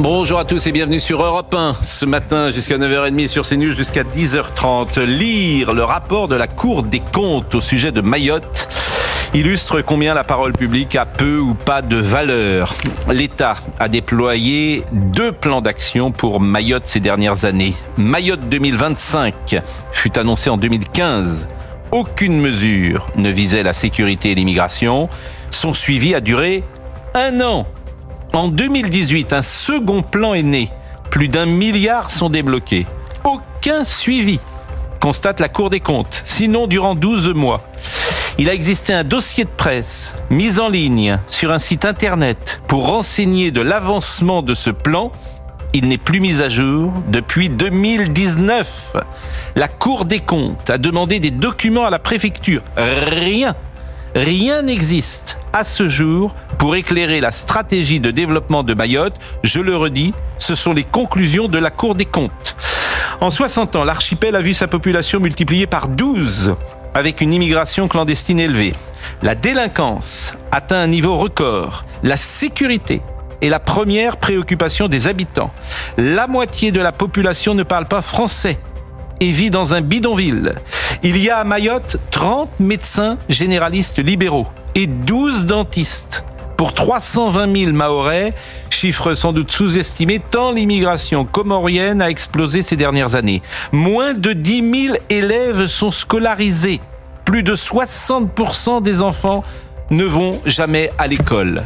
Bonjour à tous et bienvenue sur Europe 1. Ce matin jusqu'à 9h30 sur CNews jusqu'à 10h30. Lire le rapport de la Cour des comptes au sujet de Mayotte illustre combien la parole publique a peu ou pas de valeur. L'État a déployé 2 plans d'action pour Mayotte ces dernières années. Mayotte 2025 fut annoncé en 2015. Aucune mesure ne visait la sécurité et l'immigration. Son suivi a duré 1 an. En 2018, un second plan est né. Plus d'1 milliard sont débloqués. Aucun suivi, constate la Cour des comptes, sinon durant 12 mois. Il a existé un dossier de presse mis en ligne sur un site internet pour renseigner de l'avancement de ce plan. Il n'est plus mis à jour depuis 2019. La Cour des comptes a demandé des documents à la préfecture. Rien n'existe à ce jour pour éclairer la stratégie de développement de Mayotte. Je le redis, ce sont les conclusions de la Cour des comptes. En 60 ans, l'archipel a vu sa population multipliée par 12, avec une immigration clandestine élevée. La délinquance atteint un niveau record. La sécurité est la première préoccupation des habitants. La moitié de la population ne parle pas français et vit dans un bidonville. Il y a à Mayotte 30 médecins généralistes libéraux et 12 dentistes pour 320 000 Mahorais, chiffre sans doute sous-estimé tant l'immigration comorienne a explosé ces dernières années. Moins de 10 000 élèves sont scolarisés. Plus de 60% des enfants ne vont jamais à l'école.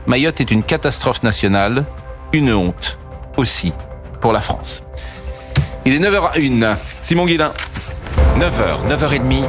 Mayotte est une catastrophe nationale, une honte aussi pour la France. Il est 9h01. Simon Guillain. 9h, 9h30.